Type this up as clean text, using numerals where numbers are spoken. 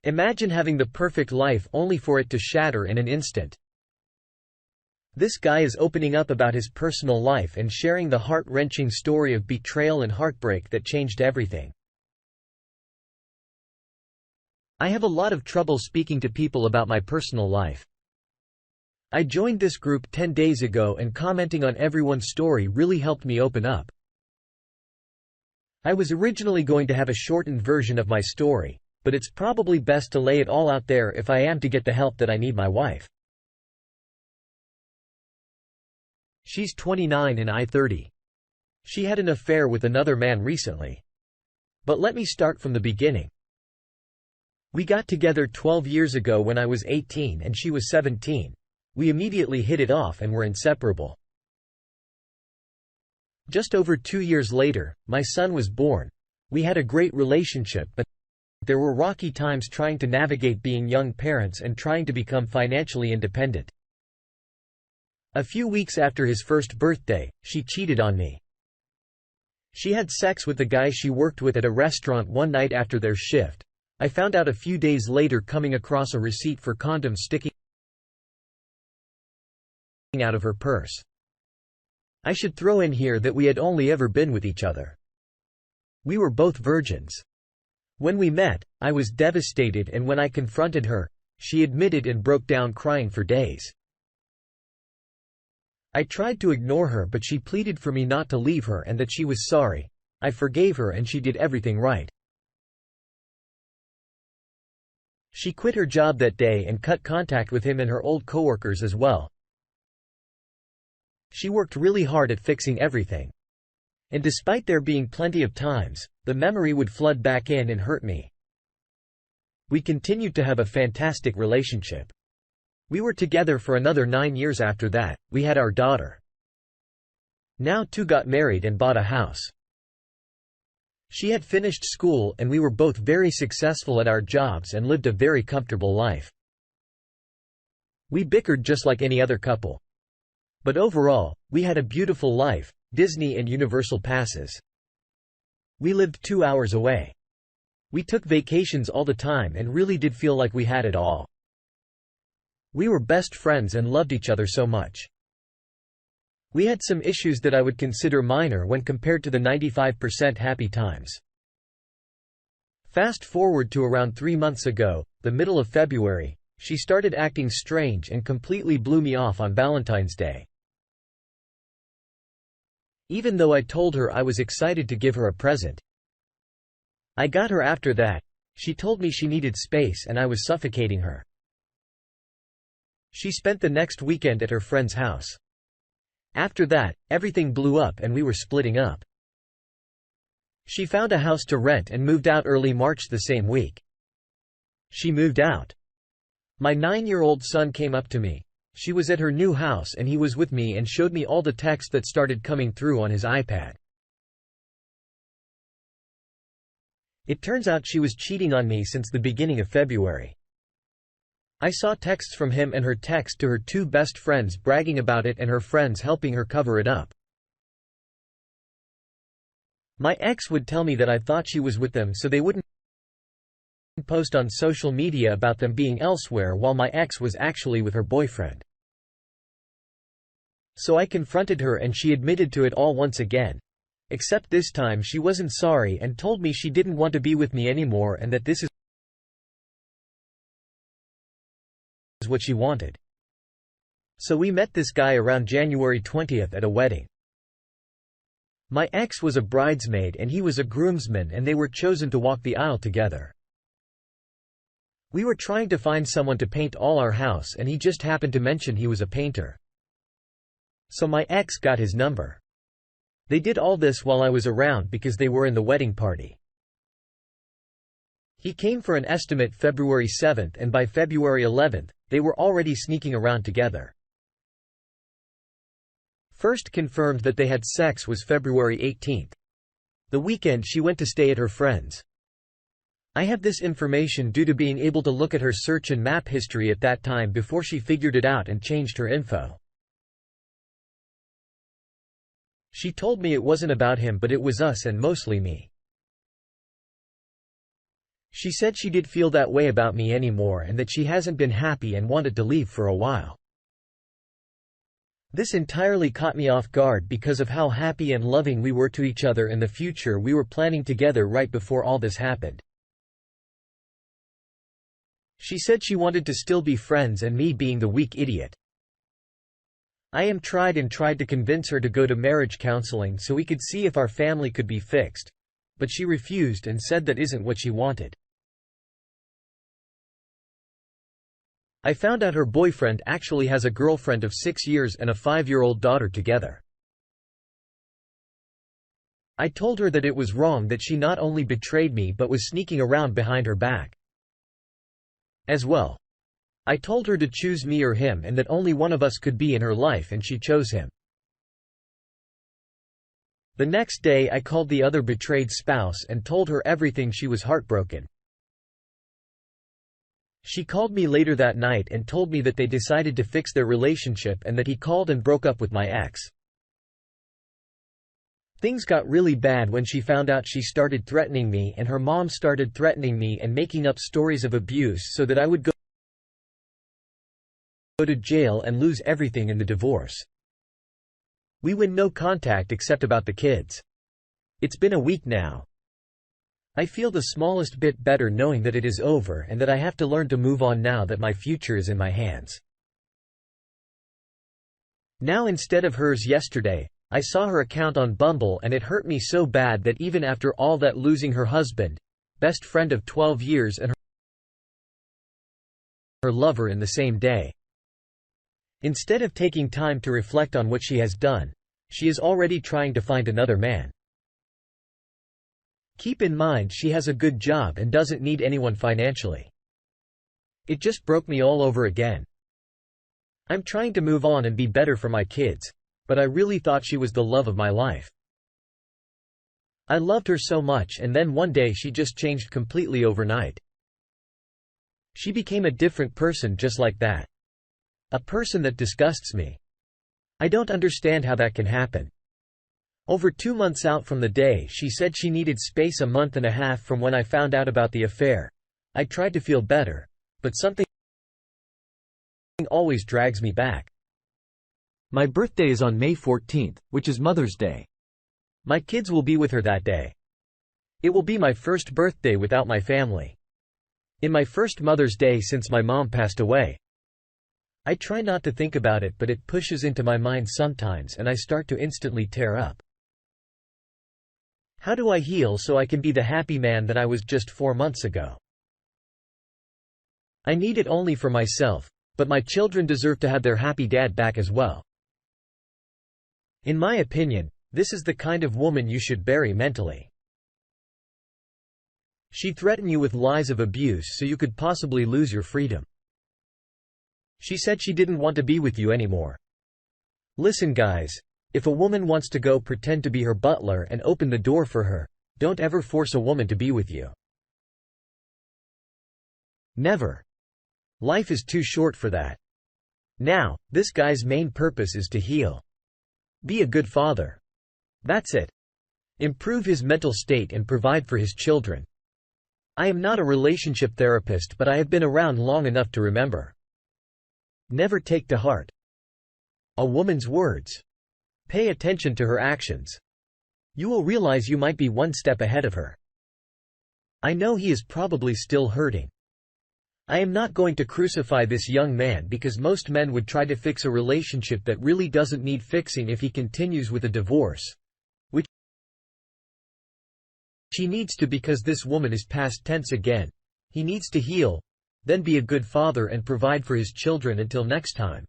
Imagine having the perfect life only for it to shatter in an instant. This guy is opening up about his personal life and sharing the heart-wrenching story of betrayal and heartbreak that changed everything. I have a lot of trouble speaking to people about my personal life. I joined this group 10 days ago, and commenting on everyone's story really helped me open up. I was originally going to have a shortened version of my story, but it's probably best to lay it all out there if I am to get the help that I need. My wife. She's 29 and I 30. She had an affair with another man recently. But let me start from the beginning. We got together 12 years ago when I was 18 and she was 17. We immediately hit it off and were inseparable. Just over 2 years later, my son was born. We had a great relationship, but there were rocky times trying to navigate being young parents and trying to become financially independent. A few weeks after his first birthday, she cheated on me. She had sex with the guy she worked with at a restaurant one night after their shift. I found out a few days later, coming across a receipt for condoms sticking out of her purse. I should throw in here that we had only ever been with each other. We were both virgins. When we met, I was devastated, and when I confronted her, she admitted and broke down crying for days. I tried to ignore her, but she pleaded for me not to leave her and that she was sorry. I forgave her and she did everything right. She quit her job that day and cut contact with him and her old coworkers as well. She worked really hard at fixing everything. And despite there being plenty of times, the memory would flood back in and hurt me. We continued to have a fantastic relationship. We were together for another 9 years after that. We had our daughter. Now too, got married and bought a house. She had finished school and we were both very successful at our jobs and lived a very comfortable life. We bickered just like any other couple. But overall, we had a beautiful life, Disney and Universal passes. We lived 2 hours away. We took vacations all the time and really did feel like we had it all. We were best friends and loved each other so much. We had some issues that I would consider minor when compared to the 95% happy times. Fast forward to around 3 months ago, the middle of February, she started acting strange and completely blew me off on Valentine's Day. Even though I told her I was excited to give her a present. I got her after that. She told me she needed space and I was suffocating her. She spent the next weekend at her friend's house. After that, everything blew up and we were splitting up. She found a house to rent and moved out early March the same week. She moved out. My 9-year-old son came up to me. She was at her new house and he was with me and showed me all the text that started coming through on his iPad. It turns out she was cheating on me since the beginning of February. I saw texts from him and her text to her 2 best friends bragging about it and her friends helping her cover it up. My ex would tell me that I thought she was with them so they wouldn't post on social media about them being elsewhere, while my ex was actually with her boyfriend. So I confronted her and she admitted to it all once again. Except this time she wasn't sorry and told me she didn't want to be with me anymore and that this is what she wanted. So we met this guy around January 20th at a wedding. My ex was a bridesmaid and he was a groomsman and they were chosen to walk the aisle together. We were trying to find someone to paint all our house and he just happened to mention he was a painter. So my ex got his number. They did all this while I was around because they were in the wedding party. He came for an estimate February 7th and by February 11th, they were already sneaking around together. First confirmed that they had sex was February 18th. The weekend she went to stay at her friend's. I have this information due to being able to look at her search and map history at that time before she figured it out and changed her info. She told me it wasn't about him but it was us and mostly me. She said she did feel that way about me anymore and that she hasn't been happy and wanted to leave for a while. This entirely caught me off guard because of how happy and loving we were to each other and the future we were planning together right before all this happened. She said she wanted to still be friends, and me being the weak idiot, I tried to convince her to go to marriage counseling so we could see if our family could be fixed, but she refused and said that isn't what she wanted. I found out her boyfriend actually has a girlfriend of 6 years and a 5-year-old daughter together. I told her that it was wrong that she not only betrayed me but was sneaking around behind her back as well. I told her to choose me or him and that only one of us could be in her life, and she chose him. The next day I called the other betrayed spouse and told her everything. She was heartbroken. She called me later that night and told me that they decided to fix their relationship and that he called and broke up with my ex. Things got really bad when she found out. She started threatening me, and her mom started threatening me and making up stories of abuse so that I would go to jail and lose everything in the divorce. We win no contact except about the kids. It's been a week now. I feel the smallest bit better knowing that it is over and that I have to learn to move on now that my future is in my hands. Now instead of hers. Yesterday, I saw her account on Bumble and it hurt me so bad that even after all that, losing her husband, best friend of 12 years, and her lover in the same day. Instead of taking time to reflect on what she has done, she is already trying to find another man. Keep in mind she has a good job and doesn't need anyone financially. It just broke me all over again. I'm trying to move on and be better for my kids, but I really thought she was the love of my life. I loved her so much, and then one day she just changed completely overnight. She became a different person just like that. A person that disgusts me. I don't understand how that can happen. Over 2 months out from the day she said she needed space, a month and a half from when I found out about the affair. I tried to feel better, but something always drags me back. My birthday is on May 14th, which is Mother's Day. My kids will be with her that day. It will be my first birthday without my family. In my first Mother's Day since my mom passed away. I try not to think about it, but it pushes into my mind sometimes and I start to instantly tear up. How do I heal so I can be the happy man that I was just 4 months ago? I need it only for myself, but my children deserve to have their happy dad back as well. In my opinion, this is the kind of woman you should bury mentally. She'd threaten you with lies of abuse so you could possibly lose your freedom. She said she didn't want to be with you anymore. Listen guys, if a woman wants to go pretend to be her butler and open the door for her, don't ever force a woman to be with you. Never. Life is too short for that. Now, this guy's main purpose is to heal. Be a good father. That's it. Improve his mental state and provide for his children. I am not a relationship therapist, but I have been around long enough to remember. Never take to heart a woman's words. Pay attention to her actions. You will realize you might be one step ahead of her. I know he is probably still hurting. I am not going to crucify this young man because most men would try to fix a relationship that really doesn't need fixing if he continues with a divorce, which he needs to, because this woman is past tense again. He needs to heal, then be a good father and provide for his children. Until next time.